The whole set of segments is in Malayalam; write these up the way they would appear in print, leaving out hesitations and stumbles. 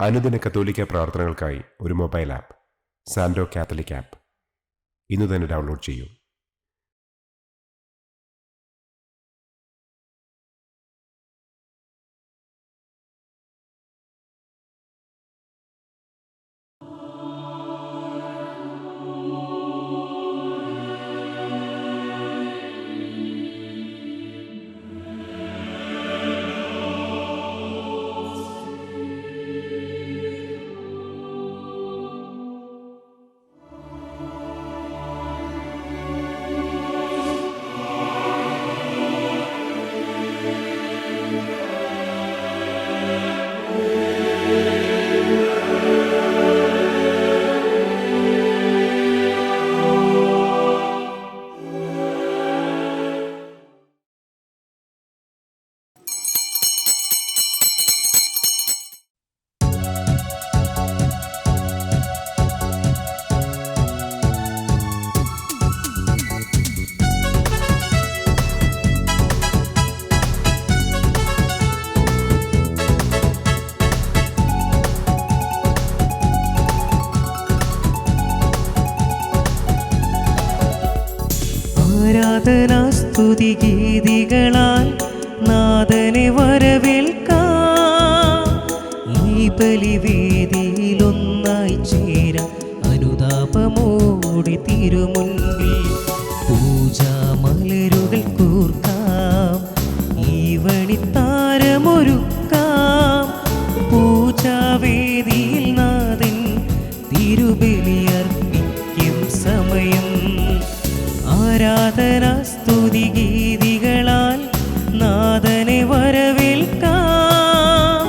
അനുദിന കത്തോലിക്ക പ്രാർത്ഥനകൾക്കായി ഒരു മൊബൈൽ ആപ്പ് സാൻഡോ കാത്തലിക് ആപ്പ് ഇന്ന് തന്നെ ഡൗൺലോഡ് ചെയ്യൂ. ആരാധനാസ്തുതി ഗീതികളാൽ നാഥനെ വരവേൽക്കാം. ഈ ബലിവേദിയിലൊന്നായി ചേരാം അനുതാപമോടെ തിരുമുൻപിൽ പൂജാമലരുകൾ കൂർക്കാം. ഈ വണിത്താരമൊരുക്കാം. പൂജാവേദിയിൽ നാഥൻ തിരുബലിയർപ്പിക്കും സമയം. ആരാധനാസ്തുതി ഗീതികളാൽ നാഥനെ വരവേൽക്കാം.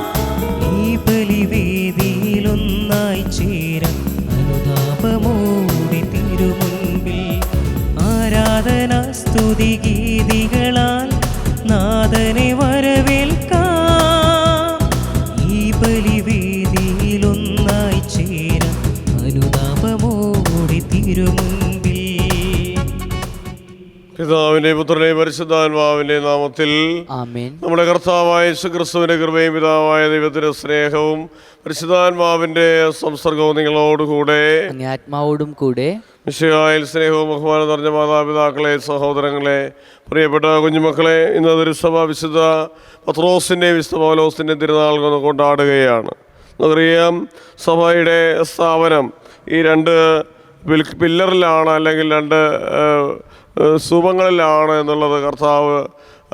ഈ ബലിവേദിയിലൊന്നായി ചേരാം അനുതാപമോടെ തിരുമുൻപിൽ. ആരാധനാസ്തുതി ഗീതികളാൽ നാഥനെ വരവേൽക്കാം. ഈ ബലിവേദിയിലൊന്നായി ചേരാം അനുതാപമോടെ തിരുമുൻപിൽ. പിതാവിന്റെ പുത്രനെ പരിശുദ്ധാത്മാവിന്റെ നാമത്തിൽ ആമേൻ. നമ്മുടെ കർത്താവായ യേശുക്രിസ്തുവിന്റെ കൃപയും പിതാവായ ദൈവത്തിന്റെ സ്നേഹവും പരിശുദ്ധാത്മാവിന്റെ സംസർഗവും നിങ്ങളോടുകൂടെ അങ്ങേ ആത്മാവോടും കൂടെ. മിശിഹായിൽ സ്നേഹവും ബഹുമാനം നിറഞ്ഞ മാതാപിതാക്കളെ, സഹോദരങ്ങളെ, പ്രിയപ്പെട്ട കുഞ്ഞുമക്കളെ, ഇന്ന് തിരുസഭ വിശുദ്ധ പത്രോസിന്റെയും വിശുദ്ധ പൗലോസിന്റെയും തിരുനാൾ കൊണ്ടാടുകയാണ്. നമുക്കറിയാം, സഭയുടെ സ്ഥാപനം ഈ രണ്ട് പില്ലറിലാണ്, അല്ലെങ്കിൽ രണ്ട് സ്തൂപങ്ങളിലാണ് എന്നുള്ളത് കർത്താവ്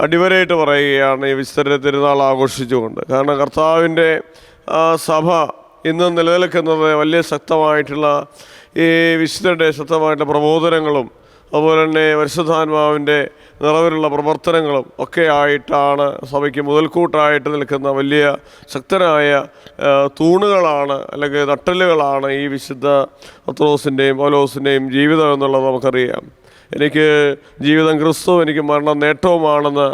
അടിവരയിട്ട് പറയുകയാണ് ഈ വിശുദ്ധരുടെ തിരുനാൾ ആഘോഷിച്ചുകൊണ്ട്. കാരണം കർത്താവിൻ്റെ സഭ ഇന്ന് നിലനിൽക്കുന്നത് വലിയ ശക്തമായിട്ടുള്ള ഈ വിശുദ്ധരുടെ ശക്തമായിട്ടുള്ള പ്രബോധനങ്ങളും അതുപോലെ തന്നെ പരിശുദ്ധാത്മാവിൻ്റെ നിറവിലുള്ള പ്രവർത്തനങ്ങളും ഒക്കെ ആയിട്ടാണ് സഭയ്ക്ക് മുതൽക്കൂട്ടായിട്ട് നിൽക്കുന്ന വലിയ ശക്തരായ തൂണുകളാണ്, അല്ലെങ്കിൽ നട്ടലുകളാണ് ഈ വിശുദ്ധ പത്രോസിൻ്റെയും പൗലോസിൻ്റെയും ജീവിതം എന്നുള്ളത് നമുക്കറിയാം. എനിക്ക് ജീവിതം ക്രിസ്തു, എനിക്ക് മരണം നേട്ടവുമാണെന്ന്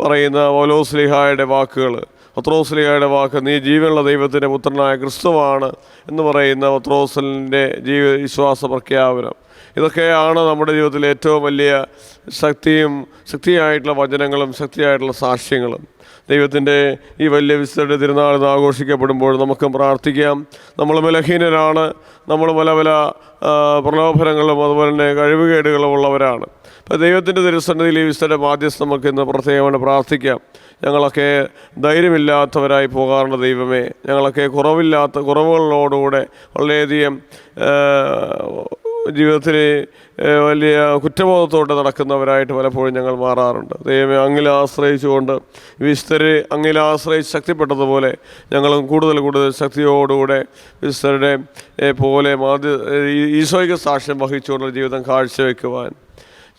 പറയുന്ന പൗലോസ്ലീഹായുടെ വാക്കുകൾ, പത്രോസ്ലീഹായുടെ വാക്ക്, നീ ജീവനുള്ള ദൈവത്തിൻ്റെ പുത്രനായ ക്രിസ്തുവാണ് എന്ന് പറയുന്ന പത്രോസിൻ്റെ വിശ്വാസ പ്രഖ്യാപനം. ഇതൊക്കെയാണ് നമ്മുടെ ജീവിതത്തിലെ ഏറ്റവും വലിയ ശക്തിയായിട്ടുള്ള വചനങ്ങളും ശക്തിയായിട്ടുള്ള സാക്ഷ്യങ്ങളും. ദൈവത്തിൻ്റെ ഈ വലിയ വിശുദ്ധരുടെ തിരുനാൾ ആഘോഷിക്കപ്പെടുമ്പോൾ നമുക്കും പ്രാർത്ഥിക്കാം. നമ്മൾ ബലഹീനരാണ്, നമ്മൾ പല പ്രലോഭനങ്ങളും അതുപോലെ തന്നെ കഴിവുകേടുകളും ഉള്ളവരാണ്. അപ്പോൾ ദൈവത്തിൻ്റെ തിരുസന്നിധിയിൽ ഈ വിശുദ്ധരുടെ മാധ്യസ്ഥം നമുക്ക് ഇന്ന് പ്രത്യേകമായി പ്രാർത്ഥിക്കാം. ഞങ്ങളൊക്കെ ധൈര്യമില്ലാത്തവരായി പോകാറുണ്ട് ദൈവമേ. ഞങ്ങളൊക്കെ കുറവുകളോടുകൂടെ വളരെയധികം ജീവിതത്തിൽ വലിയ കുറ്റബോധത്തോടെ നടക്കുന്നവരായിട്ട് പലപ്പോഴും ഞങ്ങൾ മാറാറുണ്ട്. ദൈവമേ, അങ്ങിൽ ആശ്രയിച്ചുകൊണ്ട് വിശുദ്ധരെ അങ്ങിൽ ആശ്രയിച്ച് ശക്തിപ്പെട്ടതുപോലെ ഞങ്ങളും കൂടുതൽ ശക്തിയോടുകൂടെ വിശുദ്ധരുടെ പോലെ ഈശോയ്ക്ക് സാക്ഷ്യം വഹിച്ചുകൊണ്ടുള്ള ജീവിതം കാഴ്ചവെക്കുവാൻ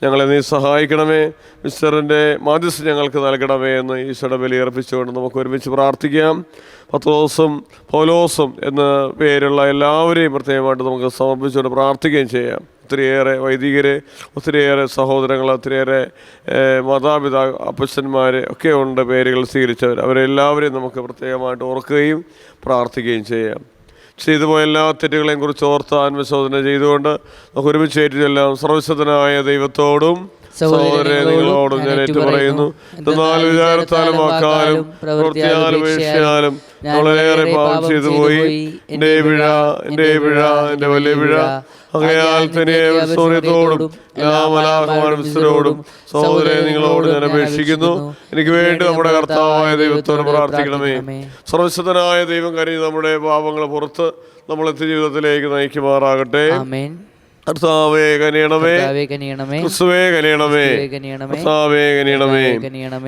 ഞങ്ങളെ നീ സഹായിക്കണമേ. മിസ്റ്ററിൻ്റെ മാധ്യസ്ഥം ഞങ്ങൾക്ക് നൽകണമേ എന്ന് ഈശോയുടെ ബലിയർപ്പിച്ചുകൊണ്ട് നമുക്ക് ഒരുമിച്ച് പ്രാർത്ഥിക്കാം. പത്രോസും പൗലോസും എന്ന പേരുള്ള എല്ലാവരെയും പ്രത്യേകമായിട്ട് നമുക്ക് സമർപ്പിച്ചുകൊണ്ട് പ്രാർത്ഥിക്കുകയും ചെയ്യാം. ഒത്തിരിയേറെ വൈദികർ, ഒത്തിരിയേറെ സഹോദരങ്ങൾ, ഒത്തിരിയേറെ അപ്പച്ചന്മാർ ഒക്കെ ഉണ്ട് പേരുകൾ സ്വീകരിച്ചവർ. അവരെല്ലാവരെയും നമുക്ക് പ്രത്യേകമായിട്ട് ഓർക്കുകയും പ്രാർത്ഥിക്കുകയും ചെയ്യാം. ചെയ്തുപോയ എല്ലാ തെറ്റുകളെയും കുറിച്ച് ഓർത്ത് ആത്മശോധന ചെയ്തുകൊണ്ട് നമുക്ക് ഒരുമിച്ച് ഏറ്റുചൊല്ലാം. സർവശക്തനായ ദൈവത്തോടും സഹോദരരെ നിങ്ങളോടും ഞാൻ ഏറ്റുപറയുന്നു. എന്നാൽ വിചാരത്താലും വാക്കാലും പ്രവൃത്തിയാലും വീഴ്ചയാലും നമ്മളേറെ പാപം ചെയ്തു പോയി. എൻ്റെ പിഴ, എൻ്റെ പിഴ, എൻ്റെ വലിയ പിഴ. ആകയാൽ തന്നെ സൂര്യത്തോടും എല്ലാ മലാഹമാനോടും സഹോദരരെ നിങ്ങളോട് ഞാൻ അപേക്ഷിക്കുന്നു, എനിക്ക് വേണ്ടി നമ്മുടെ കർത്താവായ ദൈവത്തോട് പ്രാർത്ഥിക്കണമേ. സർവശക്തനായ ദൈവം കരുതി നമ്മുടെ പാപങ്ങൾ പുറത്ത് നമ്മളെത്തി ജീവിതത്തിലേക്ക് നയിക്കുമാറാകട്ടെ. കർത്താവേ കനിയണമേ, ക്രിസ്തുവേ കനിയണമേ, കർത്താവേ കനിയണമേ.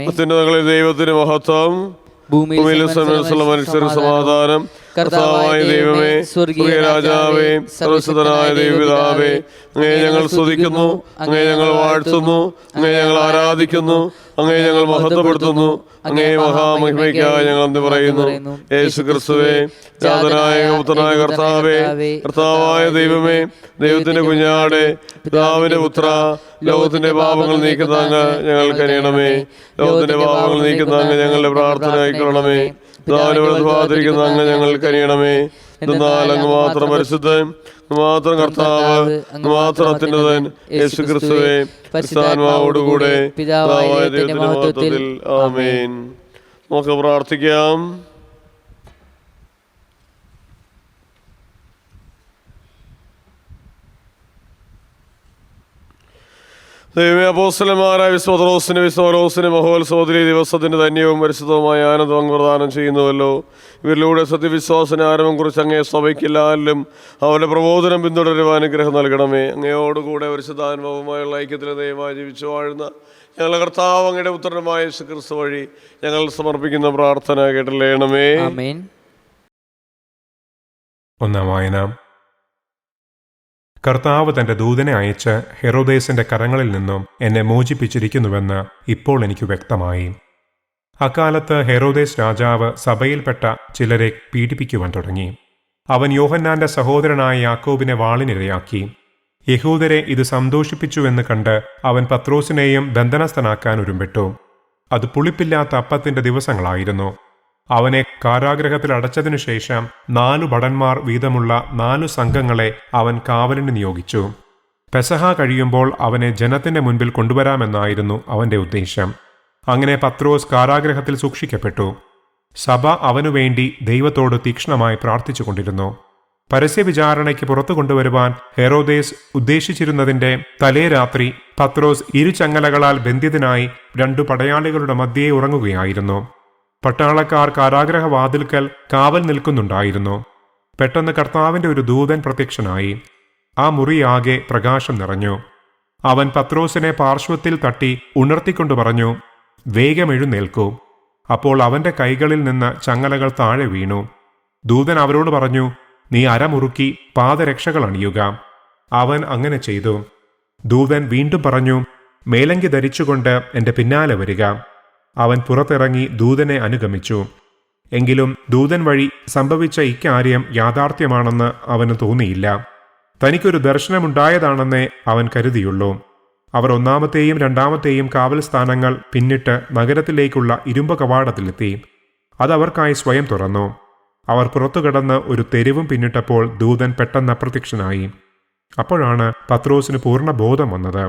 അത്യുന്നതങ്ങളിൽ ദൈവത്തിന് മഹത്വം, ഭൂമിയിലെ സമയത്തുള്ള മനുഷ്യർക്ക് സമാധാനം. കർത്താവായ ദൈവമേ, സ്വർഗീയ രാജാവേ, സർവശക്തനായ ദൈവപിതാവേ, അങ്ങേ ഞങ്ങൾ സ്തുതിക്കുന്നു, അങ്ങേ ഞങ്ങൾ വാഴ്ത്തുന്നു, അങ്ങേ ഞങ്ങൾ ആരാധിക്കുന്നു, അങ്ങേ ഞങ്ങൾ മഹത്വപ്പെടുത്തുന്നു. അങ്ങേ മഹാമഹിമയ്ക്കായി ഞങ്ങൾ എന്ത് പറയുന്നു? യേശു ക്രിസ്തുവേ, ജാതനായ പുത്രനായ കർത്താവേ, കർത്താവായ ദൈവമേ, ദൈവത്തിന്റെ കുഞ്ഞാടെ, പിതാവിന്റെ പുത്ര, ലോകത്തിന്റെ പാപങ്ങൾ നീക്കുന്ന അങ്ങ് ഞങ്ങൾക്ക് കനിയണമേ. ലോകത്തിന്റെ പാപങ്ങൾ നീക്കുന്ന അങ്ങ് ഞങ്ങളുടെ പ്രാർത്ഥന ആയിക്കൊള്ളണമേ. പിതാവിനെ പ്രതിപാദിക്കുന്ന അങ്ങ് ഞങ്ങൾക്ക് കനിയണമേ. എന്നാൽ അങ്ങ് മാത്രം പരിശുദ്ധൻ, മാത്രം കർത്താവ്, മാത്രം അത്യുന്നതൻ, യേശു ക്രിസ്തുവേ, പരിശുദ്ധാത്മാവോടുകൂടെ പിതാവായ ദൈവത്തിന്റെ മഹത്വത്തിൽ. ആമേൻ. നമുക്ക് പ്രാർത്ഥിക്കാം. ദൈവമേ, അപ്പോസ്തലന്മാരായ വിശ്വപത്രോസിന് മഹോത്സവത്തിലെ ദിവസത്തിന്റെ ധന്യവും പരിശുദ്ധവുമായ ആനന്ദം അങ്ങ് പ്രദാനം ചെയ്യുന്നുവല്ലോ. ഇവരിലൂടെ സത്യവിശ്വാസന ആരംഭം കുറിച്ച് അങ്ങേ സഭയ്ക്കെല്ലാവരിലും അവരുടെ പ്രബോധനം പിന്തുടരുവാൻ അനുഗ്രഹം നൽകണമേ. അങ്ങയോടുകൂടെ പരിശുദ്ധാനുഭവമായുള്ള ഐക്യത്തിൽ ദൈവമായി ജീവിച്ചു വാഴുന്ന ഞങ്ങളുടെ കർത്താവ് അങ്ങയുടെ പുത്രനുമായ യേശു ക്രിസ്തു വഴി ഞങ്ങൾ സമർപ്പിക്കുന്ന പ്രാർത്ഥന കേട്ടല്ലേണമേ. ഒന്നാം വായന. കർത്താവ് തന്റെ ദൂതനെ അയച്ച് ഹെറോദേസിന്റെ കരങ്ങളിൽ നിന്നും എന്നെ മോചിപ്പിച്ചിരിക്കുന്നുവെന്ന് ഇപ്പോൾ എനിക്ക് വ്യക്തമായി. അക്കാലത്ത് ഹെറോദേസ് രാജാവ് സഭയിൽപ്പെട്ട ചിലരെ പീഡിപ്പിക്കുവാൻ തുടങ്ങി. അവൻ യോഹന്നാന്റെ സഹോദരനായ യാക്കോബിനെ വാളിനിരയാക്കി. യഹൂദരെ ഇത് സന്തോഷിപ്പിച്ചുവെന്ന് കണ്ട് അവൻ പത്രോസിനെയും ബന്ധനസ്ഥനാക്കാൻ ഒരുമ്പെട്ടു. അത് പുളിപ്പില്ലാത്ത അപ്പത്തിന്റെ ദിവസങ്ങളായിരുന്നു. അവനെ കാരാഗ്രഹത്തിൽ അടച്ചതിനു ശേഷം 4 ഭടന്മാർ വീതമുള്ള 4 സംഘങ്ങളെ അവൻ കാവലിന് നിയോഗിച്ചു. പെസഹ കഴിയുമ്പോൾ അവനെ ജനത്തിന്റെ മുൻപിൽ കൊണ്ടുവരാമെന്നായിരുന്നു അവന്റെ ഉദ്ദേശം. അങ്ങനെ പത്രോസ് കാരാഗ്രഹത്തിൽ സൂക്ഷിക്കപ്പെട്ടു. സഭ അവനുവേണ്ടി ദൈവത്തോട് തീക്ഷ്ണമായി പ്രാർത്ഥിച്ചുകൊണ്ടിരുന്നു. പരസ്യവിചാരണയ്ക്ക് പുറത്തു കൊണ്ടുവരുവാൻ ഹെറോദേസ് ഉദ്ദേശിച്ചിരുന്നതിന്റെ തലേ രാത്രി പത്രോസ് 2 ചങ്ങലകളാൽ ബന്ധിതനായി 2 പടയാളികളുടെ മധ്യേ ഉറങ്ങുകയായിരുന്നു. പട്ടാളക്കാർ കാരാഗ്രഹവാതിൽക്കൽ കാവൽ നിൽക്കുന്നുണ്ടായിരുന്നു. പെട്ടെന്ന് കർത്താവിന്റെ ഒരു ദൂതൻ പ്രത്യക്ഷനായി. ആ മുറിയാകെ പ്രകാശം നിറഞ്ഞു. അവൻ പത്രോസിനെ പാർശ്വത്തിൽ തട്ടി ഉണർത്തിക്കൊണ്ടു പറഞ്ഞു, വേഗം എഴുന്നേൽക്കൂ. അപ്പോൾ അവന്റെ കൈകളിൽ നിന്ന് ചങ്ങലകൾ താഴെ വീണു. ദൂതൻ അവരോട് പറഞ്ഞു, നീ അരമുറുക്കി പാദരക്ഷകൾ അണിയുക. അവൻ അങ്ങനെ ചെയ്തു. ദൂതൻ വീണ്ടും പറഞ്ഞു, മേലങ്കി ധരിച്ചുകൊണ്ട് എന്റെ പിന്നാലെ വരിക. അവൻ പുറത്തിറങ്ങി ദൂതനെ അനുഗമിച്ചു. എങ്കിലും ദൂതൻ വഴി സംഭവിച്ച ഇക്കാര്യം യാഥാർത്ഥ്യമാണെന്ന് അവന് തോന്നിയില്ല. തനിക്കൊരു ദർശനമുണ്ടായതാണെന്നേ അവൻ കരുതിയുള്ളൂ. അവർ 1-ാമത്തെയും 2-ാമത്തെയും കാവൽ സ്ഥാനങ്ങൾ പിന്നിട്ട് നഗരത്തിലേക്കുള്ള ഇരുമ്പ് കവാടത്തിലെത്തി. അതവർക്കായി സ്വയം തുറന്നു. അവർ പുറത്തു കടന്ന് ഒരു തെരുവും പിന്നിട്ടപ്പോൾ ദൂതൻ പെട്ടെന്ന് അപ്രത്യക്ഷനായി. അപ്പോഴാണ് പത്രോസിന് പൂർണ്ണ ബോധം വന്നത്.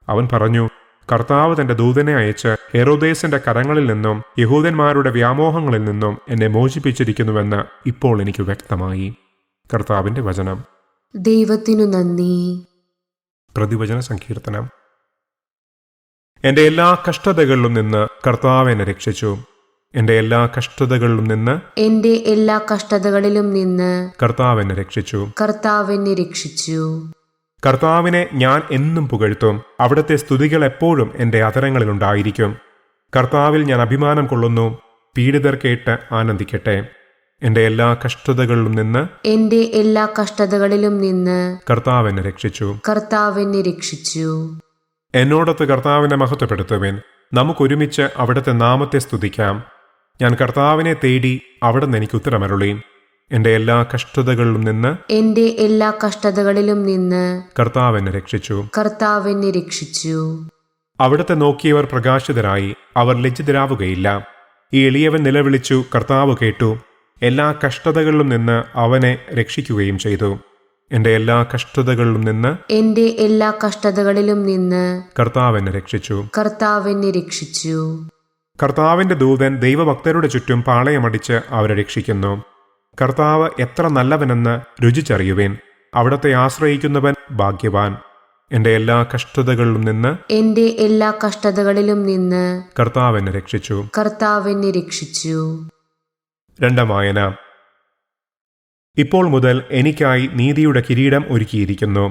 അവൻ പറഞ്ഞു, കർത്താവ് തന്റെ ദൂതനെ അയച്ച് ഹെറോദേസിന്റെ കരങ്ങളിൽ നിന്നും യഹൂദന്മാരുടെ വ്യാമോഹങ്ങളിൽ നിന്നും എന്നെ മോചിപ്പിച്ചിരിക്കുന്നുവെന്ന് ഇപ്പോൾ എനിക്ക് വ്യക്തമായി. കർത്താവിന്റെ വചനം. ദൈവത്തിനു നന്ദി. പ്രതിവചന സങ്കീർത്തനം. എന്റെ എല്ലാ കഷ്ടതകളിലും നിന്ന് കർത്താവ് എന്നെ രക്ഷിച്ചു. എന്റെ എല്ലാ കഷ്ടതകളിലും നിന്ന് കർത്താവ് എന്നെ രക്ഷിച്ചു. കർത്താവിനെ ഞാൻ എന്നും പുകഴ്ത്തും. അവിടുത്തെ സ്തുതികൾ എപ്പോഴും എന്റെ അധരങ്ങളിലുണ്ടായിരിക്കും. കർത്താവിൽ ഞാൻ അഭിമാനം കൊള്ളുന്നു. പീഡിതർ കേട്ട് ആനന്ദിക്കട്ടെ. എന്റെ എല്ലാ കഷ്ടതകളിലും നിന്ന് കർത്താവ് എന്നെ രക്ഷിച്ചു. എന്നോടൊത്ത് കർത്താവിനെ മഹത്വപ്പെടുത്തുവിൻ. നമുക്കൊരുമിച്ച് അവിടുത്തെ നാമത്തെ സ്തുതിക്കാം. ഞാൻ കർത്താവിനെ തേടി അവിടുന്ന് എനിക്ക് ഉത്തരമരുളി. എന്റെ എല്ലാ കഷ്ടതകളിലും നിന്ന് കർത്താവ് എന്നെ രക്ഷിച്ചു. അവിടുത്തെ നോക്കിയവർ പ്രകാശിതരായി. അവർ ലജ്ജിതരാവുകയില്ല. ഈ എളിയവൻ നിലവിളിച്ചു, കർത്താവ് കേട്ടു. എല്ലാ കഷ്ടതകളിലും നിന്ന് അവനെ രക്ഷിക്കുകയും ചെയ്തു. എൻ്റെ എല്ലാ കഷ്ടതകളിലും നിന്ന് എന്റെ എല്ലാ കഷ്ടതകളിലും നിന്ന് കർത്താവ് എന്നെ രക്ഷിച്ചു. കർത്താവ് എന്നെ രക്ഷിച്ചു. കർത്താവിന്റെ ദൂതൻ ദൈവഭക്തരുടെ ചുറ്റും പാളയമടിച്ച് അവരെ രക്ഷിക്കുന്നു. കർത്താവ് എത്ര നല്ലവനെന്ന് രുചിച്ചറിയുവിൻ. അവിടത്തെ ആശ്രയിക്കുന്നവൻ ഭാഗ്യവാൻ. എൻ്റെ എല്ലാ കഷ്ടതകളിലും നിന്ന് എന്റെ എല്ലാ കഷ്ടതകളിലും നിന്ന് കർത്താവ് എന്നെ രക്ഷിച്ചു. കർത്താവ് എന്നെ രക്ഷിച്ചു. രണ്ടാം വായന. ഇപ്പോൾ മുതൽ എനിക്കായി നീതിയുടെ കിരീടം ഒരുക്കിയിരിക്കുന്നു.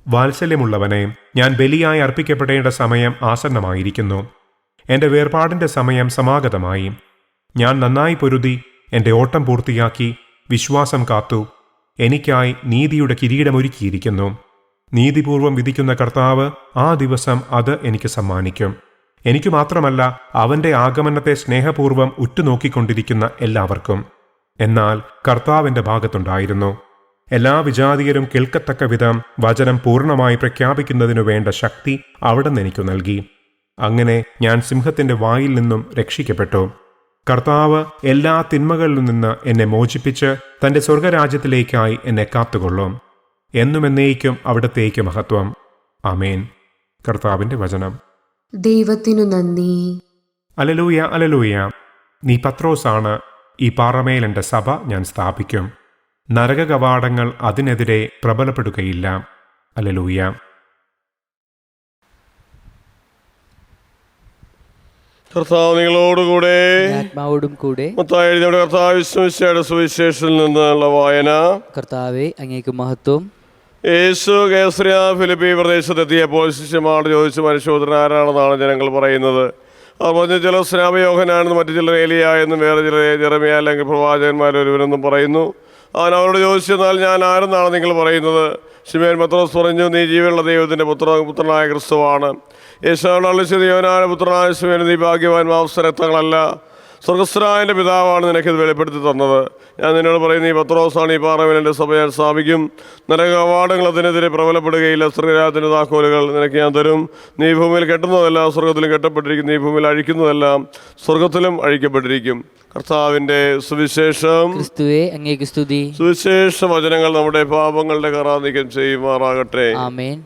വാത്സല്യമുള്ളവനെ, ഞാൻ ബലിയായി അർപ്പിക്കപ്പെടേണ്ട സമയം ആസന്നമായിരിക്കുന്നു. എൻ്റെ വേർപാടിൻ്റെ സമയം സമാഗതമായി. ഞാൻ നന്നായി പൊരുതി എൻ്റെ ഓട്ടം പൂർത്തിയാക്കി വിശ്വാസം കാത്തു. എനിക്കായി നീതിയുടെ കിരീടമൊരുക്കിയിരിക്കുന്നു. നീതിപൂർവം വിധിക്കുന്ന കർത്താവ് ആ ദിവസം അത് എനിക്ക് സമ്മാനിക്കും. എനിക്കു മാത്രമല്ല, അവൻ്റെ ആഗമനത്തെ സ്നേഹപൂർവം ഉറ്റുനോക്കിക്കൊണ്ടിരിക്കുന്ന എല്ലാവർക്കും. എന്നാൽ കർത്താവിൻ്റെ ഭാഗത്തുണ്ടായിരുന്നു. എല്ലാ വിജാതിയരും കേൾക്കത്തക്ക വിധം വചനം പൂർണ്ണമായി പ്രഖ്യാപിക്കുന്നതിനു വേണ്ട ശക്തി അവിടുന്ന് എനിക്കു നൽകി. അങ്ങനെ ഞാൻ സിംഹത്തിൻ്റെ വായിൽ നിന്നും രക്ഷിക്കപ്പെട്ടു. കർത്താവ് എല്ലാ തിന്മകളിൽ നിന്ന് എന്നെ മോചിപ്പിച്ച് തൻ്റെ സ്വർഗരാജ്യത്തിലേക്കായി എന്നെ കാത്തുകൊള്ളും. എന്നുമെന്നേക്കും അവിടത്തേക്ക് മഹത്വം. ആമേൻ. കർത്താവിൻ്റെ വചനം. ദൈവത്തിനു നന്ദി. Hallelujah, hallelujah. നീ പത്രോസാണ്. ഈ പാറമേൽ എൻ്റെ സഭ ഞാൻ സ്ഥാപിക്കും. നരക കവാടങ്ങൾ അതിനെതിരെ പ്രബലപ്പെടുകയില്ല. അലലൂയ. കർത്താവ് നിങ്ങളോടുകൂടെ. ആത്മാവോടും കൂടെ. മത്തായി എഴുതിയ കർത്താവ് വിശ്വസിച്ചയുടെ സുവിശേഷത്തിൽ നിന്നുള്ള വായന. കർത്താവെ, അങ്ങേക്ക് മഹത്വം. യേശു കേസറിയ ഫിലിപ്പി പ്രദേശത്തെത്തിയപ്പോൾ ശിഷ്യന്മാർ ചോദിച്ചു, മനുഷ്യപുത്രൻ ആരാണെന്നാണ് ജനങ്ങൾ പറയുന്നത്? അവർ പറഞ്ഞു, ചിലർ സ്നാപയോഹനാണെന്ന്, മറ്റു ചിലർ ഏലിയ എന്നും, വേറെ ചിലർ ജെറമിയ അല്ലെങ്കിൽ പ്രവാചകന്മാരൊരുവനെന്നും പറയുന്നു. അവൻ അവരോട് ചോദിച്ചെന്നാൽ ഞാൻ ആരെന്നാണ് നിങ്ങൾ പറയുന്നത്? ശിമോൻ പത്രോസ് പറഞ്ഞു, നീ ജീവനുള്ള ദൈവത്തിൻ്റെ പുത്രനായ ക്രിസ്തുവാണ്. യേശുവിനോട് യോനായ പുത്രനായ ശിമോൻ, നീ ഭാഗ്യവാൻ, മാംസരക്തങ്ങളല്ല, സ്വർഗസ്ഥനായ എൻ്റെ പിതാവാണ് നിനക്കിത് വെളിപ്പെടുത്തി തന്നത്. ഞാൻ നിന്നോട് പറയുന്നു, ഈ പത്രോസാണ്. ഈ പാറമേൽ എൻ്റെ സഭ ഞാൻ സ്ഥാപിക്കും. നരക കവാടങ്ങൾ അതിനെതിരെ പ്രബലപ്പെടുകയില്ല. സ്വർഗരാജ്യത്തിൻ്റെ താക്കോലുകൾ നിനക്ക് ഞാൻ തരും. നീ ഭൂമിയിൽ കെട്ടുന്നതെല്ലാം സ്വർഗത്തിലും കെട്ടപ്പെട്ടിരിക്കും. നീ ഭൂമിയിൽ അഴിക്കുന്നതെല്ലാം സ്വർഗത്തിലും അഴിക്കപ്പെട്ടിരിക്കും. കർത്താവിൻ്റെ സുവിശേഷം. ക്രിസ്തുവേ, അങ്ങേക്ക് സ്തുതി. സുവിശേഷ വചനങ്ങൾ നമ്മുടെ പാപങ്ങളുടെ കറ നീക്കം ചെയ്യുമാറാകട്ടെ. ആമേൻ.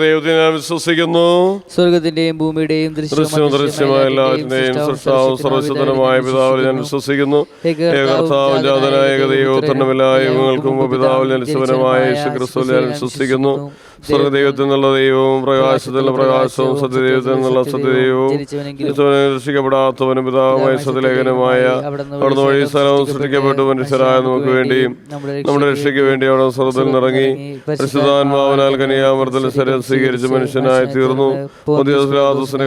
ദൈവത്തെ ഞാൻ വിശ്വസിക്കുന്നു. സ്വർഗത്തിന്റെയും ഭൂമിയുടെയും ദൃശ്യമായ എല്ലാറ്റിന്റെയും സൃഷ്ടാവും സർവശക്തനുമായ പിതാവിൽ ഞാൻ വിശ്വസിക്കുന്നു. കർത്താവും ജാതനായ ഏകദൈവോത്തരമില്ല യുഗങ്ങൾക്കും പിതാവിൽ ജനിച്ചവനുമായ യേശുക്രിസ്തുവിൽ ഞാൻ വിശ്വസിക്കുന്നു. സ്വർഗദൈവത്തിൽ നിന്നുള്ള ദൈവവും പ്രകാശത്തിൽ നിന്നുള്ള പ്രകാശവും സത്യദൈവത്തിൽ നിന്നുള്ള സത്യദൈവവും രക്ഷിക്കപ്പെടാത്തവനും പിതാവുമായ സത്യലേഖനമായ അവിടുന്ന് വഴി സ്ഥലവും സൃഷ്ടിക്കപ്പെട്ടു മനുഷ്യരായ നമുക്ക് വേണ്ടിയും നമ്മുടെ രക്ഷയ്ക്ക് വേണ്ടി അവിടെ സ്വർഗത്തിൽ നിറങ്ങി പരിശുദ്ധാത്മാവിനാൽ കന്യാമർദ്ദത്തിൽ ശരീരം സ്വീകരിച്ച് മനുഷ്യനായി തീർന്നു. പുതിയ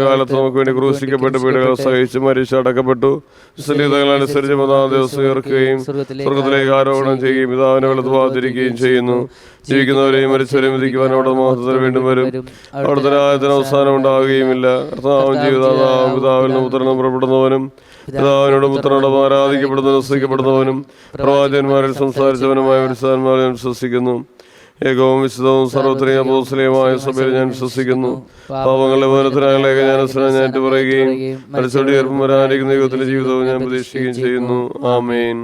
കാലത്ത് നമുക്ക് വേണ്ടി ക്രൂശിക്കപ്പെട്ട് പീഡകൾ സഹിച്ച് മരിച്ച് അടക്കപ്പെട്ടു. വിശുദ്ധീതകൾ അനുസരിച്ച് 10-ാം ദിവസം ഉയർക്കുകയും സ്വർഗത്തിലേക്ക് ആരോപണം ചെയ്യുകയും പിതാവിനെ വലതുഭാഗത്തിരിക്കുകയും ചെയ്യുന്നു. ജീവിക്കുന്നവരെയും മരിച്ചവരെയും വിധിക്കുവാൻ അവിടെ മഹത്വത്തിൽ വീണ്ടും വരും. അവിടുത്തെ രാജ്യത്തിന് അവസാനം ഉണ്ടാവുകയുമില്ല. കർത്താവും ജീവിതാവും പിതാവിൽ നിന്ന് പുത്രനും പുറപ്പെടുന്നവനും പിതാവിനോടും പുത്രനോടും ആരാധിക്കപ്പെടുന്നവനും സ്തുതിക്കപ്പെടുന്നവനും പ്രവാചകന്മാരിൽ സംസാരിച്ചവനുമായ പരിശുദ്ധന്മാരെ ഞാൻ വിശ്വസിക്കുന്നു. ഏകവും വിശുദ്ധവും സർവ്വത്രിക അപ്പോസ്തലികമായ സഭയിൽ ഞാൻ വിശ്വസിക്കുന്നു. പാപങ്ങളുടെ മോചനത്തിനായ ലേഖജ്ഞാനസ്നാനം ഞാൻ ഏറ്റുപറയുകയും മരിച്ചവരുടെ ഉയർപ്പും വരാനിരിക്കുന്ന യുഗത്തിലെ ജീവിതവും ഞാൻ പ്രതീക്ഷിക്കുകയും ചെയ്യുന്നു. ആമേൻ.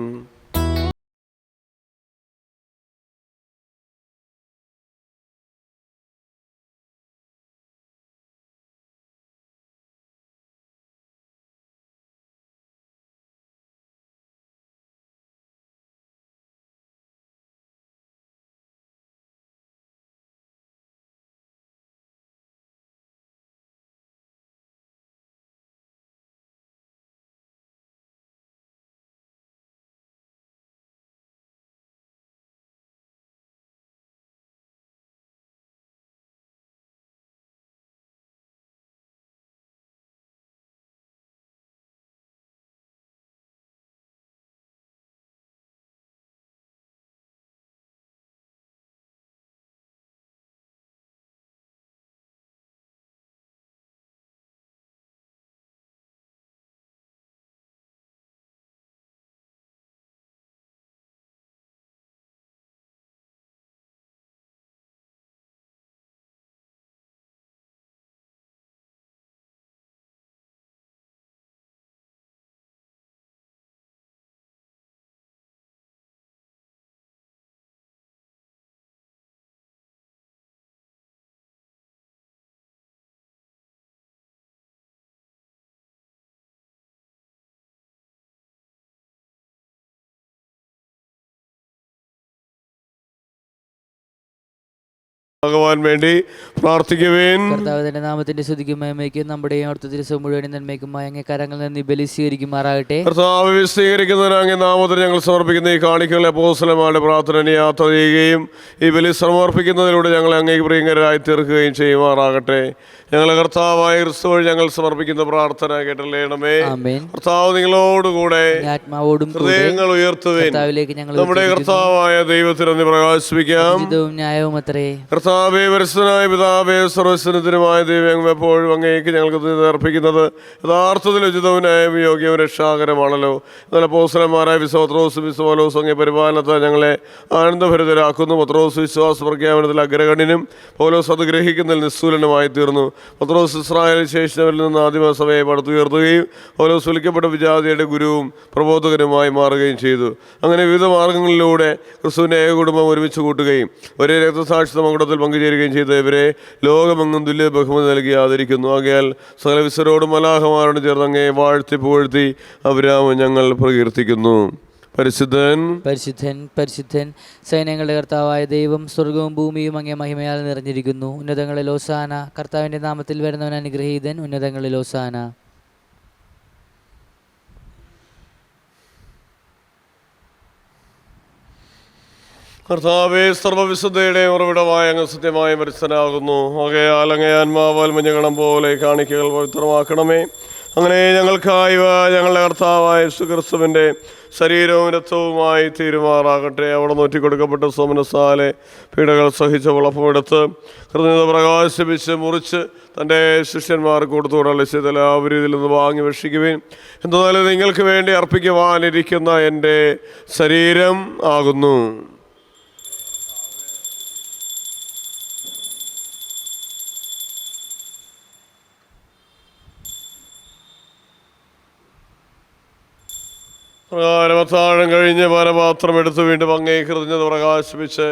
ആകുവാൻ വേണ്ടി പ്രാർത്ഥിക്കുവേൻ. കർത്താവിന്റെ നാമത്തിന്റെ സ്തുതിക്കും മഹിമയ്ക്കും നമ്മുടെയും അവിടുത്തെ ദിവസം മുഴുവൻ നന്മയ്ക്കുമായി അങ്ങേ കരങ്ങളിൽ നിന്ന് ബലി സ്വീകരിക്കുമാറാകട്ടെ. കർത്താവ് വിശദീകരിക്കുന്നതിന് അങ്ങേ നാമത്തിൽ ഞങ്ങൾ സമർപ്പിക്കുന്ന ഈ കാണിക്കകളെ അപ്പോസ്തലന്മാരുടെ പ്രാർത്ഥന യാത്ര ചെയ്യുകയും ഈ ബലി സമർപ്പിക്കുന്നതിലൂടെ ഞങ്ങളെ അങ്ങേക്ക് പ്രിയങ്കരായി തീർക്കുകയും ചെയ്യുമാറാകട്ടെ. ഞങ്ങളെ കർത്താവായ ക്രിസ്തു വഴി ഞങ്ങൾ സമർപ്പിക്കുന്ന പ്രാർത്ഥന കേട്ടല്ലേണമേ. കർത്താവ് നിങ്ങളോടുകൂടെ ആത്മാവോടും ഹൃദയങ്ങൾ ഉയർത്തുവേൻ. നമ്മുടെ കർത്താവായ ദൈവത്തിന് പ്രകാശിപ്പിക്കാം. ന്യായവും അത്രേ. കർത്താവേ, പരിശുദ്ധനായ പിതാവേ, സർവ്വസ്വനത്തിനുമായ ദൈവം എപ്പോഴും അങ്ങേക്ക് ഞങ്ങൾക്ക് അർപ്പിക്കുന്നത് യഥാർത്ഥത്തിൽ ഉചിതവും യോഗ്യവും രക്ഷാകരമാണല്ലോ. എന്നാൽ അപ്പോസ്തലന്മാരായ പത്രോസും പൗലോസും അങ്ങേ പരിപാലനത്താൽ ഞങ്ങളെ ആനന്ദഭരിതരാക്കുന്നു. പത്രോസ് വിശ്വാസ പ്രഖ്യാപനത്തിൽ അഗ്രഗണ്യനും പൗലോസ് അത് ഗ്രഹിക്കുന്നതിൽ നിസ്സൂലനുമായി തീർന്നു. പത്രോസ് ഇസ്രായേലിന് ശേഷിച്ചവരിൽ നിന്ന് ആദിമ സഭയെ പടുത്തുയർത്തുകയും പൗലോസ് വിളിക്കപ്പെട്ട വിജാതിയുടെ ഗുരുവും പ്രബോധകനുമായി മാറുകയും ചെയ്തു. അങ്ങനെ വിവിധ മാർഗങ്ങളിലൂടെ ക്രിസ്തുവിൻ്റെ ഏക കുടുംബം ഒരുമിച്ച് കൂട്ടുകയും ഒരേ രക്തസാക്ഷിത്വ മകുടത്തിൽ പങ്കുചേരുകയും ചെയ്ത ഇവരെ ലോകമെങ്ങും തുല്യ ബഹുമതി നൽകി ആദരിക്കുന്നു. ആകയാൽ സകല വിശ്വരോടും മലാഹമാരോടും ചേർന്ന് അങ്ങേ വാഴ്ത്തി പുകഴ്ത്തി അബ്രാഹം ഞങ്ങൾ പ്രകീർത്തിക്കുന്നു. പരിശുദ്ധൻ പരിശുദ്ധൻ പരിശുദ്ധൻ സൈന്യങ്ങളുടെ കർത്താവായ ദൈവം സ്വർഗവും ഭൂമിയും അങ്ങേ മഹിമയാൽ നിറഞ്ഞിരിക്കുന്നു. ഉന്നതങ്ങളിൽ ഓസാന. കർത്താവിന്റെ നാമത്തിൽ വരുന്നവൻ അനുഗ്രഹീതൻ. ഉന്നതങ്ങളിൽ ഓസാന. കർത്താവേ, സർവ്വവിശുദ്ധയുടെ ഉറവിടമായ അങ്ങ് സത്യമായ പരിശുദ്ധനാകുന്നു. ആകയാൽ അങ്ങേ ആത്മാവാൽ മഞ്ഞകണം പോലെ കാണിക്കകൾ പവിത്രമാക്കണമേ. അങ്ങനെ ഞങ്ങൾക്കായി ഞങ്ങളുടെ കർത്താവായ യേശുക്രിസ്തുവിൻ്റെ ശരീരവും രക്തവുമായി തീരുമാറാകട്ടെ. അവിടെ നോറ്റിക്കൊടുക്കപ്പെട്ട സോമനസാലെ പീഡകൾ സഹിച്ച വളപ്പമെടുത്ത് കൃതജ്ഞത പ്രകാശിപ്പിച്ച് മുറിച്ച് തൻ്റെ ശിഷ്യന്മാർക്ക് കൊടുത്തുകൊണ്ടളിച്ചത് എല്ലാവരും ഇതിൽ നിന്ന് വാങ്ങി ഭക്ഷിക്കുവേൻ. എന്നാൽ നിങ്ങൾക്ക് വേണ്ടി അർപ്പിക്കുവാനിരിക്കുന്ന എൻ്റെ ശരീരം ആകുന്നു. പ്രകാരമത്താഴം കഴിഞ്ഞ് പാനപാത്രം എടുത്ത് വീണ്ടും അങ്ങേ കൃതജ്ഞത പ്രകാശിപ്പിച്ച്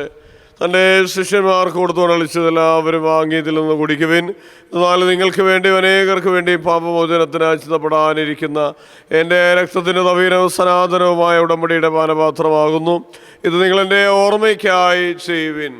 തൻ്റെ ശിഷ്യന്മാർക്ക് കൊടുത്തുകൊണ്ടളിച്ചത് എല്ലാവരും വാങ്ങി ഇതിൽ നിന്ന് കുടിക്കുവിൻ. എന്നാൽ നിങ്ങൾക്ക് വേണ്ടി അനേകർക്ക് വേണ്ടി പാപമോചനത്തിന് ചിന്തപ്പെടാനിരിക്കുന്ന എൻ്റെ രക്തത്തിൻ്റെ നവീനവും സനാതനവുമായ ഉടമ്പടിയുടെ പാനപാത്രമാകുന്നു. ഇത് നിങ്ങളെൻ്റെ ഓർമ്മയ്ക്കായി ചെയ്യുവിൻ.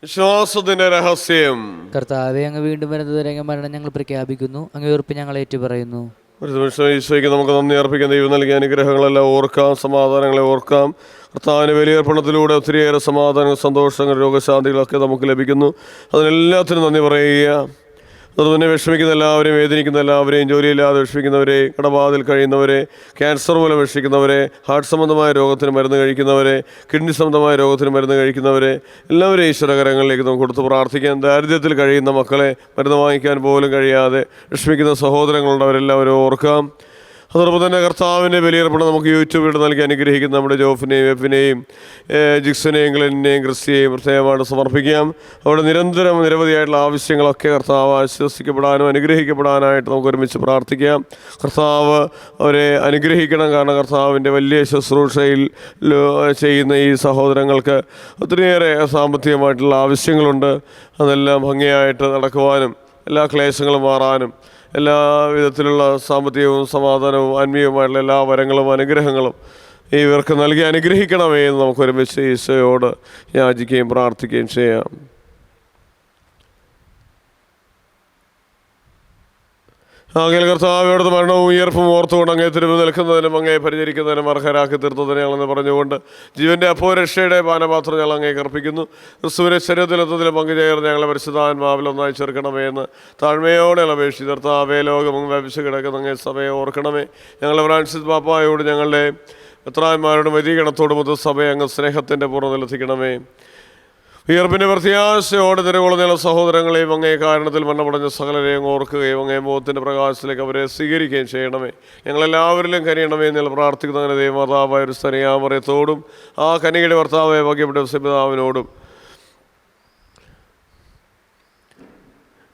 വിശ്വാസത്തിന്റെ രഹസ്യം. കർത്താവെ, അങ്ങ് വീണ്ടും വരുന്നതുവരെ അങ്ങ് മരണം ഞങ്ങൾ പ്രഖ്യാപിക്കുന്നു. അങ്ങ് ഉറപ്പ് ഞങ്ങൾ ഏറ്റുപറയുന്നു. ഒരു നിമിഷം ഈശോയ്ക്ക് നമുക്ക് നന്ദി അർപ്പിക്കാൻ. ദൈവം നൽകിയ അനുഗ്രഹങ്ങളെല്ലാം ഓർക്കാം, സമാധാനങ്ങളെ ഓർക്കാം. കർത്താവിൻ്റെ ബലിയർപ്പണത്തിലൂടെ ഒത്തിരിയേറെ സമാധാനങ്ങൾ, സന്തോഷങ്ങൾ, രോഗശാന്തികളൊക്കെ നമുക്ക് ലഭിക്കുന്നു. അതിനെല്ലാത്തിനും നന്ദി പറയുക. അതുതന്നെ വിഷമിക്കുന്ന എല്ലാവരെയും, വേദനിക്കുന്ന എല്ലാവരെയും, ജോലിയില്ലാതെ വിഷമിക്കുന്നവരെ, കടബാധയിൽ കഴിയുന്നവരെ, ക്യാൻസർ മൂലം വിഷമിക്കുന്നവരെ, ഹാർട്ട് സംബന്ധമായ രോഗത്തിന് മരുന്ന് കഴിക്കുന്നവരെ, കിഡ്നി സംബന്ധമായ രോഗത്തിന് മരുന്ന് കഴിക്കുന്നവരെ എല്ലാവരെയും ഈശ്വരകരങ്ങളിലേക്ക് നമുക്ക് കൊടുത്ത് പ്രാർത്ഥിക്കാം. ദാരിദ്ര്യത്തിൽ കഴിയുന്ന മക്കളെ മരുന്ന് വാങ്ങിക്കാൻ പോലും കഴിയാതെ വിഷമിക്കുന്ന സഹോദരങ്ങളുള്ളവരെല്ലാവരും ഓർക്കാം. അതോടൊപ്പം തന്നെ കർത്താവിൻ്റെ ബലിയർപ്പണം നമുക്ക് യൂട്യൂബിലൂടെ നൽകി അനുഗ്രഹിക്കുന്ന നമ്മുടെ ജോഫിനെയും എഫിനെയും ജിക്സനെയും ഗ്ലെന്നിനെയും ക്രിസ്റ്റിയെയും പ്രത്യേകമായിട്ട് സമർപ്പിക്കാം. അവിടെ നിരന്തരം നിരവധിയായിട്ടുള്ള ആവശ്യങ്ങളൊക്കെ കർത്താവ് ആശ്വസിക്കപ്പെടാനും അനുഗ്രഹിക്കപ്പെടാനായിട്ട് നമുക്ക് ഒരുമിച്ച് പ്രാർത്ഥിക്കാം. കർത്താവ് അവരെ അനുഗ്രഹിക്കണം. കാരണം കർത്താവിൻ്റെ വലിയ ശുശ്രൂഷയിൽ ചെയ്യുന്ന ഈ സഹോദരങ്ങൾക്ക് ഒത്തിരിയേറെ സാമ്പത്തികമായിട്ടുള്ള ആവശ്യങ്ങളുണ്ട്. അതെല്ലാം ഭംഗിയായിട്ട് നടക്കുവാനും എല്ലാ ക്ലേശങ്ങളും മാറാനും എല്ലാ വിധത്തിലുള്ള സാമ്പത്തികവും സമാധാനവും ആത്മീയവുമായിട്ടുള്ള എല്ലാ വരങ്ങളും അനുഗ്രഹങ്ങളും ഇവർക്ക് നൽകി അനുഗ്രഹിക്കണമേ എന്ന് നമുക്ക് ഒരുമിച്ച് ഈശോയോട് യാചിക്കുകയും പ്രാർത്ഥിക്കുകയും ചെയ്യാം. ആകയാൽ കർത്താവിനോട് മരണവും ഉയർപ്പും ഓർത്തുകൊണ്ട് അങ്ങേ തിരുമ്പ് നിൽക്കുന്നതിനും അങ്ങേ പരിചരിക്കുന്നതിനും അർഹരാക്കി തീർത്തതിനെ ഞങ്ങളെന്ന് പറഞ്ഞുകൊണ്ട് ജീവൻ്റെ അപ്പോരക്ഷയുടെ പാനപാത്രം ഞങ്ങൾ അങ്ങേക്ക് അർപ്പിക്കുന്നു. ക്രിസ്തുവിനെ ശരീരത്തിലെത്തതിലും പങ്കുചേർന്ന് ഞങ്ങളെ പരിശുദ്ധാത്മാവിൽ ഒന്നായി ചേർക്കണമേ എന്ന് താഴ്മയോടെ അപേക്ഷിച്ച് കർത്താവേ, ലോകമെങ്ങും വ്യാപിച്ച് കിടക്കുന്ന അങ്ങേ സഭയെ ഓർക്കണമേ. ഞങ്ങളെ ഫ്രാൻസിസ് പാപ്പായോട്, ഞങ്ങളുടെ മെത്രാന്മാരോടും വൈദികഗണത്തോടും മൊത്ത സഭയെ അങ്ങ് സ്നേഹത്തിൻ്റെ പൂർണ്ണതയിലെത്തിക്കണമേ. ഉയർപ്പിൻ്റെ പ്രത്യാശയോടെ നിലകൊള്ളുന്ന സഹോദരങ്ങളെയും അങ്ങേ കാരണത്തിൽ മരണമടഞ്ഞ സകലരെയും ഓർക്കുകയും അങ്ങേ മുഖത്തിൻ്റെ പ്രകാശത്തിലേക്ക് അവരെ സ്വീകരിക്കുകയും ചെയ്യണമേ. ഞങ്ങളെല്ലാവരിലും കനിയണമേ എന്നുള്ള പ്രാർത്ഥിക്കുന്ന അങ്ങനെ ദൈവമാതാവായ ഒരു സ്തനിയാമറിയത്തോടും ആ കനികയുടെ ഭർത്താവായ ഭാഗ്യപ്പെട്ട പിതാവിനോടും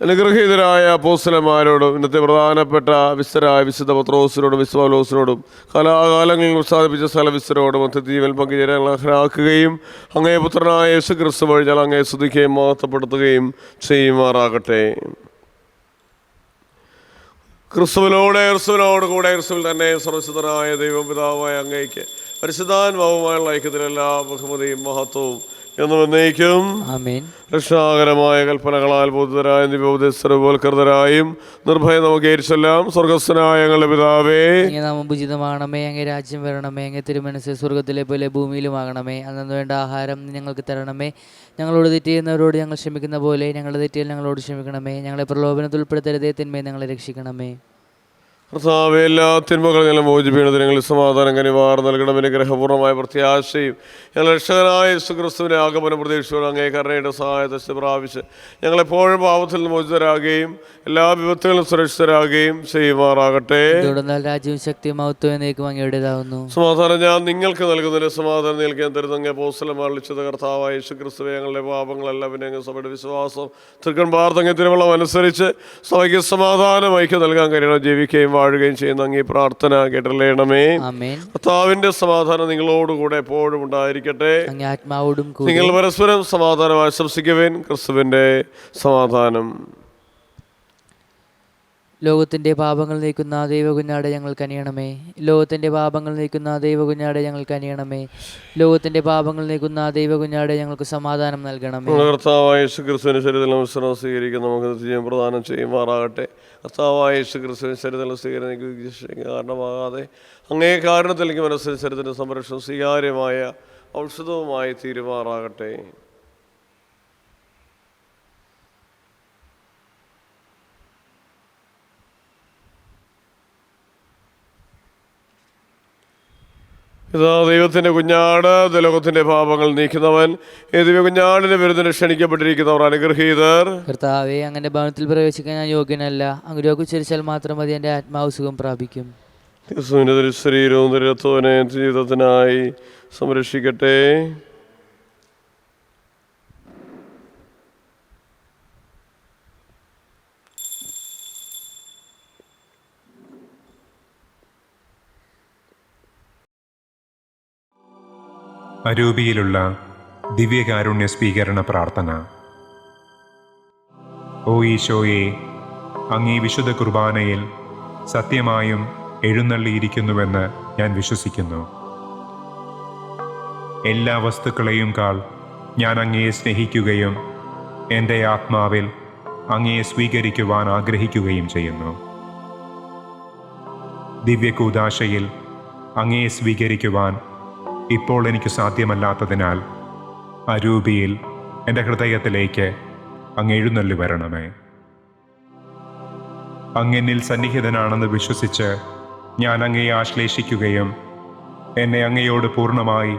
അനുഗ്രഹീതരായ അപ്പോസ്തലന്മാരോടും ഇന്നത്തെ പ്രധാനപ്പെട്ട വിശുദ്ധരായ വിശുദ്ധ പത്രോസിനോടും വിശുദ്ധ പൗലോസിനോടും കാലാകാലങ്ങളിൽ ഉത്സാഹിപ്പിച്ച സ്ഥലവിശുദ്ധരോടും ജീവൻ പങ്കുചേരാൻ അർഹരാക്കുകയും അങ്ങേ പുത്രനായ യേശു ക്രിസ്തു വഴി അങ്ങേ സ്തുതിക്കുകയും മഹത്വപ്പെടുത്തുകയും ചെയ്യുമാറാകട്ടെ. ക്രിസ്തുവിനോട് കൂടെ ക്രിസ്തുവിൽ തന്നെ സർവശുദ്ധനായ ദൈവം പിതാവായ അങ്ങയ്ക്ക് പരിശുദ്ധാത്മാവുമായുള്ള ഐക്യത്തിൽ എല്ലാ ബഹുമതിയും മഹത്വവും എന്നും എന്നേക്കും ആമേൻ. രക്ഷാകരമായ കൽപ്പനകളാൽ ബോധിതരായ നിബോധസ്വരബോൽകൃതരായും നിർഭയം നമുക്ക് ഏരിച്ചെല്ലാം. സ്വർഗസ്ഥനായ ഞങ്ങളുടെ പിതാവേ, അങ്ങേ നാമം പൂജിതമാകണമേ, അങ്ങേ രാജ്യം വരണമേ, അങ്ങേ തിരുമനസ്സ് സ്വർഗത്തിലെ പോലെ ഭൂമിയിലുമാകണമേ. അന്നു വേണ്ട ആഹാരം ഞങ്ങൾക്ക് തരണമേ. ഞങ്ങളോട് തെറ്റ് ചെയ്യുന്നവരോട് ഞങ്ങൾ ക്ഷമിക്കുന്ന പോലെ ഞങ്ങളുടെ തെറ്റുകൾ ഞങ്ങളോട് ക്ഷമിക്കണമേ. ഞങ്ങളെ പ്രലോഭനത്തിൽ ഉൾപ്പെടുത്തരുതേ, തിന്മയെ ഞങ്ങളെ രക്ഷിക്കണമേ. കർത്താവേ, എല്ലാ തിന്മകളും ഞങ്ങളെ മോചിപ്പിക്കണത്തിന് ഞങ്ങൾ സമാധാനം കനിവാർ നൽകണമെന്ന് ഗ്രഹപൂർണ്ണമായ പ്രത്യാശയും ഞങ്ങൾ രക്ഷകനായ യേശുക്രിസ്തുവിനെ ആഗമനം പ്രതീക്ഷിച്ചു അങ്ങേ കരുണയുടെ സഹായത്തെ പ്രാപിച്ച് ഞങ്ങളെപ്പോഴും പാപത്തിൽ നിന്ന് മോചിതരാകുകയും എല്ലാ വിപത്തുകളും സുരക്ഷിതരാകുകയും ചെയ്യുമാറാകട്ടെ. തുടർന്നാൽ രാജ്യവും ശക്തിയും മഹത്വവും എന്നേക്കും അങ്ങയുടേതാവുന്നു. സമാധാനം ഞാൻ നിങ്ങൾക്ക് നൽകുന്നതിന് സമാധാനം നിൽക്കാൻ തരുന്ന അങ്ങേ അപ്പോസ്തലന്മാർ വിളിച്ചത് കർത്താവായ യേശുക്രിസ്തുവേ, ഞങ്ങളുടെ പാപങ്ങളെല്ലാം പിന്നെ അങ്ങ് സഭയുടെ വിശ്വാസം തൃക്കൺ പാർത്തങ്ങ തിരുവള്ളം അനുസരിച്ച് സഭയ്ക്ക് സമാധാനം ഐക്യം നൽകാൻ കഴിയണം. ജീവിക്കുകയും വാഴുകയും ചെയ്യുന്ന അങ്ങേ പ്രാർത്ഥന കേട്ടറിയണമേ. ആമേൻ. കർത്താവിന്റെ സമാധാനം നിങ്ങളോടുകൂടെ എപ്പോഴും ഉണ്ടായിരിക്കട്ടെ. അങ്ങേ ആത്മാവോടും കൂടെ. നിങ്ങൾ പരസ്പരം സമാധാനം ആശംസിക്കുവേൻ. ക്രിസ്തുവിന്റെ സമാധാനം. ലോകത്തിന്റെ പാപങ്ങൾ നീക്കുന്ന ദൈവകുഞ്ഞാടെ ഞങ്ങൾ കനിയണമേ. ലോകത്തിന്റെ പാപങ്ങൾ നീക്കുന്ന ദൈവകുഞ്ഞാടെ ഞങ്ങൾ കനിയണമേ. ലോകത്തിന്റെ പാപങ്ങൾ നീക്കുന്ന ദൈവകുഞ്ഞാടെ ഞങ്ങൾക്ക് സമാധാനം നൽകണമേ. കർത്താവായ യേശുക്രിസ്തുവിന്റെ ശരീരത്തിൽ വിശ്രമം സ്വീകരിക്കുന്ന നമുക്ക് നിത്യം പ്രദാനം ചെയ്യുമാറാകട്ടെ. കർത്താവായ യേശുക്രിസ്തുവിന്റെ ശരീരത്തിൽ സ്വീകരിക്കാൻ കാരണമാകാതെ അങ്ങേ കാരണത്തിലേക്ക് മനസ്സിൽ ശരീരത്തിന്റെ സംരക്ഷണം സ്വീകാര്യമായ ഔഷധവുമായി തീരുമാറാകട്ടെ. ഇതാ ദൈവത്തിൻ്റെ കുഞ്ഞാട്, ലോകത്തിൻ്റെ പാപങ്ങൾ നീക്കുന്നവൻ. ദിവ്യ കുഞ്ഞാടിൻ്റെ വിരുദ്ധന് ക്ഷണിക്കപ്പെട്ടിരിക്കുന്നവർ അനുഗ്രഹീതർ. കർത്താവേ, അങ്ങന്റെ ഭവനത്തിൽ പ്രവേശിക്കാൻ ഞാൻ യോഗ്യനല്ല. അങ്ങ് രോഗിച്ചരിച്ചാൽ മാത്രം മതി, എൻ്റെ ആത്മാവ് സുഖം പ്രാപിക്കും. ക്രിസ്തുവിൻ്റെ തിരുശരീരവും തിരുരത്വനെ ജീവിതത്തിനായി സംരക്ഷിക്കട്ടെ. അരൂപിയിലുള്ള ദിവ്യകാരുണ്യ സ്വീകരണ പ്രാർത്ഥന. ഓ ഈശോയെ, അങ്ങീ വിശുദ്ധ കുർബാനയിൽ സത്യമായും എഴുന്നള്ളിയിരിക്കുന്നുവെന്ന് ഞാൻ വിശ്വസിക്കുന്നു. എല്ലാ വസ്തുക്കളെയും കാൾ ഞാൻ അങ്ങയെ സ്നേഹിക്കുകയും എൻ്റെ ആത്മാവിൽ അങ്ങയെ സ്വീകരിക്കുവാൻ ആഗ്രഹിക്കുകയും ചെയ്യുന്നു. ദിവ്യകൂദാശയിൽ അങ്ങയെ സ്വീകരിക്കുവാൻ ഇപ്പോൾ എനിക്ക് സാധ്യമല്ലാത്തതിനാൽ അരൂപിയിൽ എൻ്റെ ഹൃദയത്തിലേക്ക് അങ്ങ് എഴുന്നള്ളി വരണമേ. അങ്ങെന്നിൽ സന്നിഹിതനാണെന്ന് വിശ്വസിച്ച് ഞാൻ അങ്ങയെ ആശ്ലേഷിക്കുകയും എന്നെ അങ്ങയോട് പൂർണ്ണമായി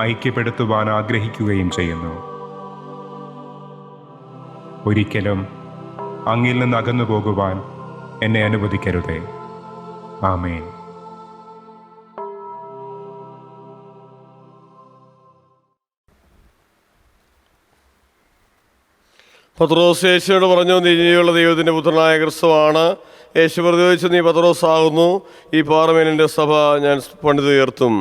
ഐക്യപ്പെടുത്തുവാൻ ആഗ്രഹിക്കുകയും ചെയ്യുന്നു. ഒരിക്കലും അങ്ങിൽ നിന്ന് അകന്നു പോകുവാൻ എന്നെ അനുവദിക്കരുതേ. ആമേൻ. പത്രോസ് യേശുവോട് പറഞ്ഞു, നീ ജീവനുള്ള ദൈവത്തിൻ്റെ പുത്രനായ ക്രിസ്തുവാണ്. യേശു പ്രതിവദിച്ചു, നീ പത്രോസ് ആകുന്നു. ഈ പാറമേൽ എൻ്റെ സഭ ഞാൻ പണിതുയർത്തും.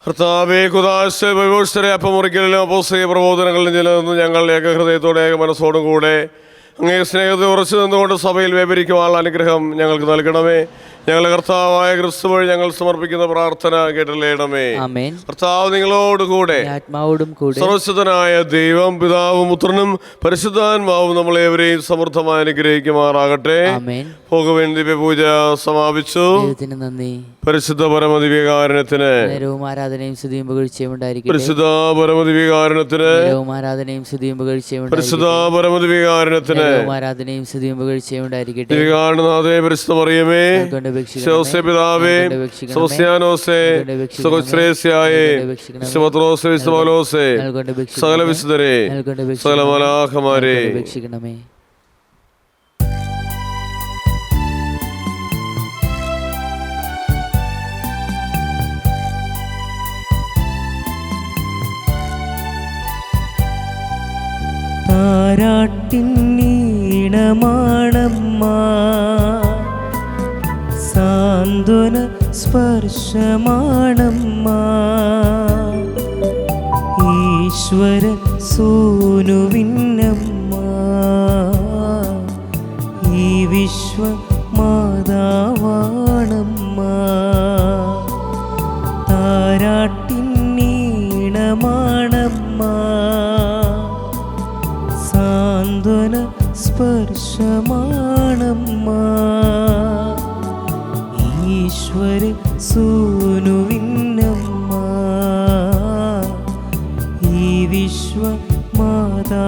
കർത്താവേ, കുദാശ വിമോചനരെ അപ്പം മുറിക്കലിലും അപ്പോസ്തലിക പ്രബോധനങ്ങളിലും നിലനിന്ന് ഞങ്ങൾ ഏകഹൃദയത്തോടെ ഏക മനസ്സോടും കൂടെ അങ്ങേ സ്നേഹത്തെ ഉറച്ചു നിന്നുകൊണ്ട് സഭയിൽ വ്യാപരിക്കുവാനുള്ള അനുഗ്രഹം ഞങ്ങൾക്ക് നൽകണമേ. ഞങ്ങളുടെ കർത്താവായ ക്രിസ്തു വഴി ഞങ്ങൾ സമർപ്പിക്കുന്ന പ്രാർത്ഥന കേട്ടറിയണമേ. ആമേൻ. കർത്താവ് നിങ്ങളോടുകൂടെ. ആത്മാവോടും കൂടെ. സർവശക്തനായ ദൈവം പിതാവും പുത്രനും പരിശുദ്ധാത്മാവും നമ്മളേവരെയും സമൃദ്ധമായി അനുഗ്രഹിക്കുമാറാകട്ടെ. ആമേൻ. പോകുവാൻ ദിവ്യപൂജ സമാപിച്ചു. ദൈവത്തിന് നന്ദി. പരിശുദ്ധ പരമദിവ്യകാരുണ്യത്തിന് നേരവും ആരാധനയും സ്തുതിയും പുകഴ്ചയും ഉണ്ടായിരിക്കട്ടെ. പരിശുദ്ധ പരമദിവ്യകാരുണ്യത്തിന് നേരവും ആരാധനയും സ്തുതിയും പുകഴ്ചയും പരിശുദ്ധ പരമദിവ്യകാരുണ്യത്തിന് ആരാധനയും സ്തുതിയും പുകഴ്ചയും ഉണ്ടായിരിക്കട്ടെ. ദിവ്യകാരുണ്യനാഥേ, പരിശുദ്ധ മറിയമേ, ശോസേ പിതാവേ, സോസ്യാനോസേ, സുഖശ്രേസ്യായേ, വിശുദ്ധപത്രോസേ, വിശുദ്ധ പൗലോസേ, സകല വിശുദ്ധരെ, സകല മലാഖമാരെ, രക്ഷിക്കണമേ. താരാട്ടിൻ ഈണമാണമ്മ, സാന്ത്വനമേകുന്ന സാന്ത്വന സ്പർശമാണമ്മ. ഈശ്വര സൂനുവിന്നമ്മ, ഈ വിശ്വ മാതാവാണമ്മ. താരാട്ടിന്നീണമാണമ്മ, സാന്ത്വന സ്പർശമാണമ്മ. ഈശ്വര സൂനുവിന്നമ്മ, ഈ വിശ്വ മാതാ